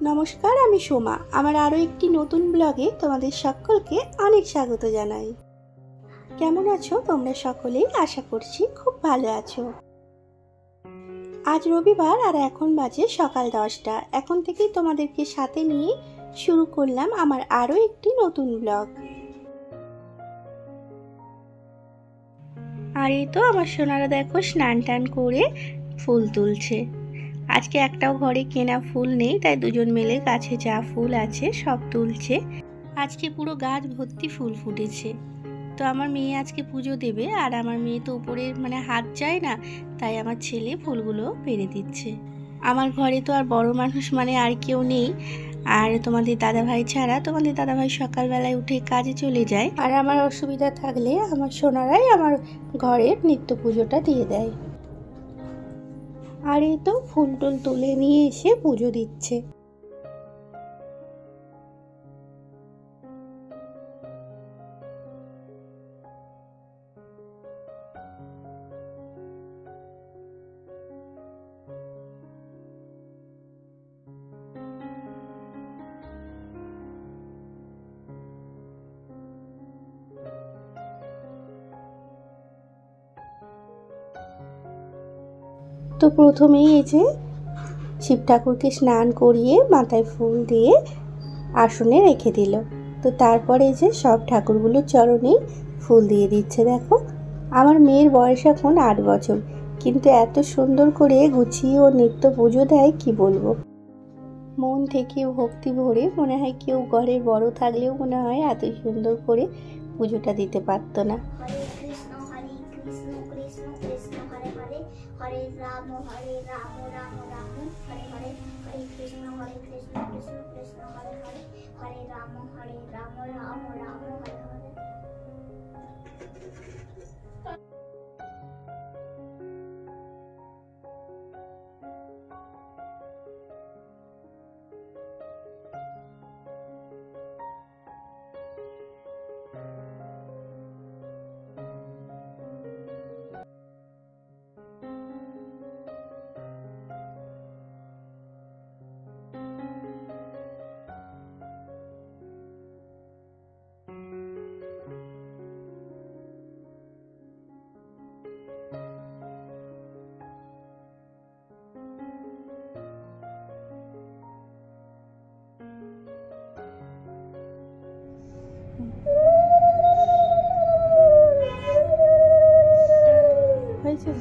নমস্কার, আমি সোমা। আমার আরও একটি নতুন ব্লগে তোমাদের সকলকে অনেক স্বাগত জানাই। কেমন আছো তোমরা সকলেই? আশা করছি খুব ভালো আছো। আজ রবিবার আর এখন বাজে সকাল 10টা। এখন থেকেই তোমাদেরকে সাথে নিয়ে শুরু করলাম আমার আরও একটি নতুন ব্লগ। আর এই তো আমার সোনারা দেখো স্নান টান করে ফুল তুলছে। আজকে একটাও ঘরে কেনা ফুল নেই, তাই দুজন মিলে গাছে যা ফুল আছে সব তুলছে। আজকে পুরো গাছ ভর্তি ফুল ফুটেছে। তো আমার মেয়ে আজকে পুজো দেবে, আর আমার মেয়ে তো উপরে হাত যায় না, তাই আমার ছেলে ফুলগুলো পেরে দিচ্ছে। আমার ঘরে তো আর বড় মানুষ আর কেউ নেই, আর তোমাদের দাদাভাই ছাড়া। তোমাদের দাদাভাই সকালবেলায় উঠে কাজে চলে যায়, আর আমার অসুবিধা থাকলে আমার সোনারাই আমার ঘরের নিত্য পুজোটা দিয়ে দেয়। আর এই তো ফুল টুল তুলে নিয়ে এসে পুজো দিচ্ছে। তো প্রথমেই এই যে শিব ঠাকুরকে স্নান করিয়ে মাথায় ফুল দিয়ে আসনে রেখে দিল। তো তারপরে যে সব ঠাকুরগুলোর চরণেই ফুল দিয়ে দিচ্ছে। দেখো আমার মেয়ের বয়স এখন 8 বছর, কিন্তু এত সুন্দর করে গুছিয়ে ও নিত্য পুজো দেয় কি বলবো। মন থেকে ভক্তি ভরে মনে হয় কেউ ঘরের বড় থাকলেও মনে হয় এত সুন্দর করে পুজোটা দিতে পারতো না। हरे राम राम राम हरे हरे, हरे कृष्ण कृष्ण कृष्ण हरे हरे, हरे राम राम राम हरे हरे। হয়েছে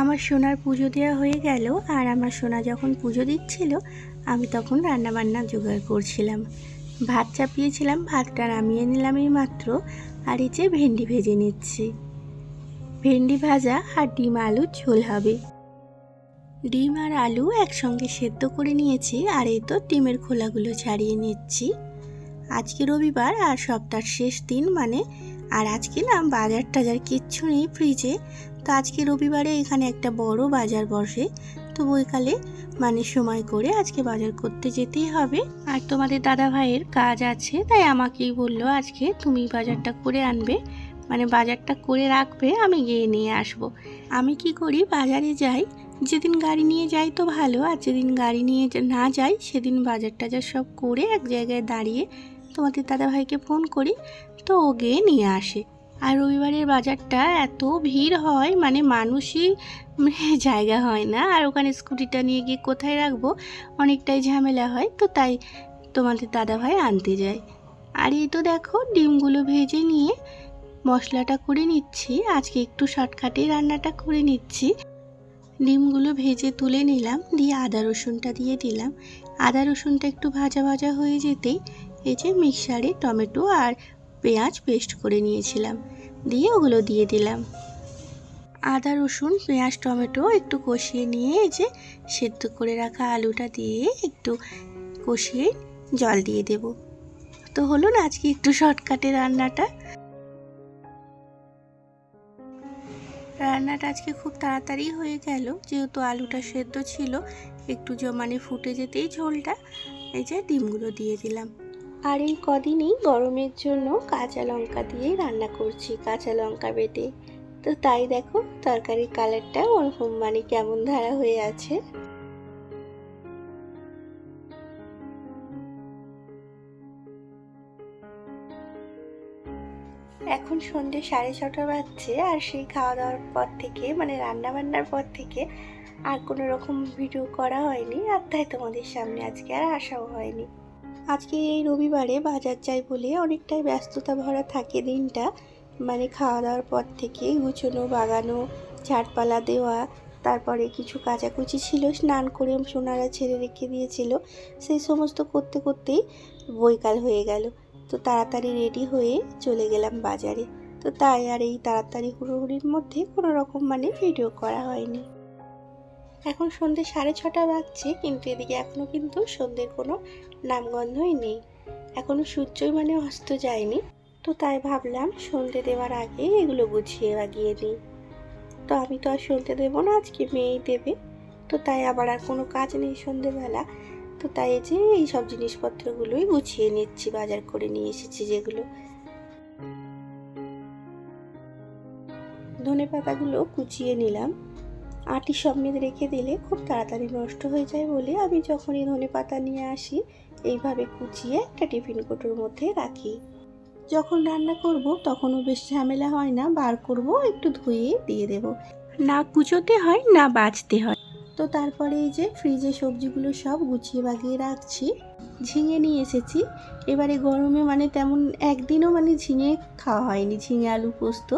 আমার সোনার পুজো দেওয়া হয়ে গেল। আর আমার সোনা যখন পুজো দিচ্ছিল আমি তখন রান্নাবান্না জোগাড় করছিলাম। ভাত চাপিয়েছিলাম, ভাতটা নামিয়ে নিলাম এই মাত্র। আর এই যে ভেন্ডি ভেজে নিচ্ছি। ভেন্ডি ভাজা আর ডিম আলুর ঝোল হবে। ডিম আর আলু একসঙ্গে সেদ্ধ করে নিয়েছি, আর এই তো ডিমের খোলাগুলো ছাড়িয়ে নিচ্ছি। আজকে রবিবার আর সপ্তাহের শেষ দিন আর আজকে না বাজার টাজার কিচ্ছু নেই ফ্রিজে। তো আজকে রবিবারে এখানে একটা বড় বাজার বসে, তো বৈকালে সময় করে আজকে বাজার করতে যেতেই হবে। আর তোমাদের দাদা ভাইয়ের কাজ আছে, তাই আমাকেই বললো আজকে তুমি বাজারটা করে আনবে, বাজারটা করে রাখবে, আমি গিয়ে নিয়ে আসব। আমি কি করি, বাজারে যাই, যেদিন গাড়ি নিয়ে যাই তো ভালো, আর যেদিন গাড়ি নিয়ে না যাই সেদিন বাজার টাজার সব করে এক জায়গায় দাঁড়িয়ে তোমাদের দাদাভাইকে ফোন করি, তো ও গিয়ে নিয়ে আসে। আর রবিবারের বাজারটা এত ভিড় হয় মানুষই জায়গা হয় না, আর ওখানে স্কুটিটা নিয়ে গিয়ে কোথায় রাখবো, অনেকটাই ঝামেলা হয়। তো তাই তোমাদের দাদাভাই আনতে যায়। আর এই তো দেখো ডিমগুলো ভেজে নিয়ে মশলাটা করে নিচ্ছি। আজকে একটু শর্টকাটে রান্নাটা করে নিচ্ছি। ডিমগুলো ভেজে তুলে নিলাম, দিয়ে আদা রসুনটা দিয়ে দিলাম। আদা রসুনটা একটু ভাজা ভাজা হয়ে যেতেই এই যে মিক্সারে টমেটো আর পেঁয়াজ পেস্ট করে নিয়েছিলাম, দিয়ে ওগুলো দিয়ে দিলাম। আদা রসুন পেঁয়াজ টমেটো একটু কষিয়ে নিয়ে এই যে সেদ্ধ করে রাখা আলুটা দিয়ে একটু কষিয়ে জল দিয়ে দেব। তো হলো না আজকে একটু শর্টকাটে রান্নাটা। রান্নাটা আজকে খুব তাড়াতাড়ি হয়ে গেল, যেহেতু আলুটা সেদ্ধ ছিল। একটু মানে ফুটে যেতেই ঝোলটা এই যে ডিমগুলো দিয়ে দিলাম। আর এই কদিনই গরমের জন্য কাঁচা লঙ্কা দিয়েই রান্না করছি, কাঁচা লঙ্কা বেটে। তো তাই দেখো তরকারির কালারটা ওরকম মানে কেমন ধারা হয়ে আছে। এখন সন্ধ্যে 6:30 বাজছে, আর সেই খাওয়া দাওয়ার পর থেকে মানে রান্না বান্নার পর থেকে আর কোনো রকম ভিডিও করা হয়নি, আর তাই তোমাদের সামনে আজকে আর আসাও হয়নি। আজকে এই রবিবারে বাজার যাই বলে অনেকটাই ব্যস্ততা ভরা থাকে দিনটা, মানে খাওয়া দাওয়ার পর থেকে গুছোনো বাগানো ঝাড়পালা দেওয়া, তারপরে কিছু কাচাকুচি ছিল, স্নান করে সোনারা ছেড়ে রেখে দিয়েছিল, সেই সমস্ত করতে করতেই বৈকাল হয়ে গেল। তো তাড়াতাড়ি রেডি হয়ে চলে গেলাম বাজারে। তো তাই আর এই তাড়াতাড়ি হুড়োহুড়ির মধ্যে কোনো রকম মানে ভিডিও করা হয়নি। এখন সন্ধ্যে 6:30 বাজছে, কিন্তু এদিকে এখনও কিন্তু সন্ধ্যের কোনো নামগন্ধই নেই, এখনও সূর্যই মানে অস্ত যায়নি। তো তাই ভাবলাম সন্ধ্যে দেওয়ার আগে এগুলো গুছিয়ে বাগিয়ে নিই। তো আমি তো আর সন্ধ্যে দেবো না, আজকে মেয়েই দেবে। তো তাই আবার আর কোনো কাজ নেই সন্ধ্যেবেলা। তো তাই যে এই সব জিনিসপত্রগুলোই গুছিয়ে নিচ্ছি, বাজার করে নিয়ে এসেছি যেগুলো। ধনে পাতাগুলো কুচিয়ে নিলাম। আটি সমেত রেখে দিলে খুব তাড়াতাড়ি নষ্ট হয়ে যায় বলে আমি যখনই ধনে পাতা নিয়ে আসি এইভাবে কুচিয়ে একটা টিফিন কৌটোর মধ্যে রাখি। যখন রান্না করব তখনও বেশ ঝামেলা হয় না, বার করব একটু ধুয়ে দিয়ে দেব, না কুচোতে হয় না বাছতে হয়। তো তারপরে এই যে ফ্রিজে সবজিগুলো সব গুছিয়ে বাগিয়ে রাখছি। ঝিঙে নিয়ে এসেছি। এবারে গরমে মানে তেমন একদিনও মানে ঝিঙে খাওয়া হয়নি, ঝিঙে আলু পোস্ত।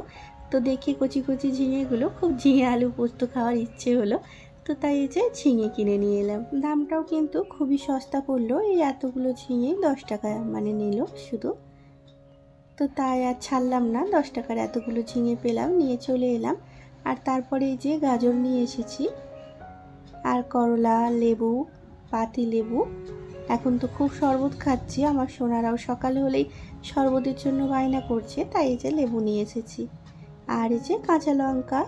তো দেখে কচি কচি ঝিঙেগুলো খুব ঝিঙে আলু পোস্ত খাওয়ার ইচ্ছে হলো। তো তাই এই যে ঝিঙে কিনে নিয়ে এলাম। দামটাও কিন্তু খুবই সস্তা পড়লো, এই এতগুলো ঝিঙে 10 টাকা মানে নিল শুধু। তো তাই আর ছাড়লাম না, 10 টাকার এতগুলো ঝিঙে পেলাম, নিয়ে চলে এলাম। আর তারপরে এই যে গাজর নিয়ে এসেছি, আর করলা, লেবু, পাতি লেবু। এখন তো খুব শরবত খাচ্ছি, আমার সোনারাও সকালে হলেই শরবতের জন্য বায়না করছে, তাই এই যে লেবু নিয়ে এসেছি। আর এই যে কাঁচা লঙ্কা।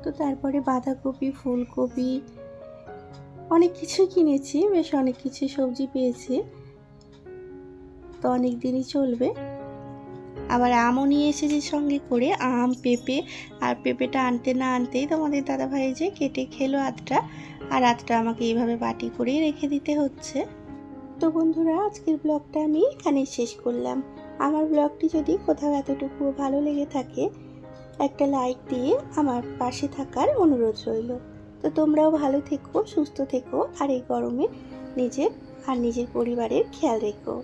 তো তারপরে বাঁধাকপি, ফুলকপি, অনেক কিছু কিনেছি, বেশ অনেক কিছু সবজি পেয়েছি, তো অনেক দিনই চলবে। আবার আমও নিয়ে এসেছি সঙ্গে করে, আম পেঁপে। আর পেঁপেটা আনতে না আনতেই তোমাদের দাদাভাই যে কেটে খেলো আধটা, আর আধটা আমাকে এইভাবে বাটি করেই রেখে দিতে হচ্ছে। তো বন্ধুরা আজকের ব্লগটা আমি এখানেই শেষ করলাম। আমার ব্লগটি যদি কোথাও এতটুকু ভালো লেগে থাকে একটা লাইক দিয়ে আমার পাশে থাকার অনুরোধ রইল। তো তোমরাও ভালো থেকো, সুস্থ থেকো, আর এই গরমে নিজের আর নিজের পরিবারের খেয়াল রেখো।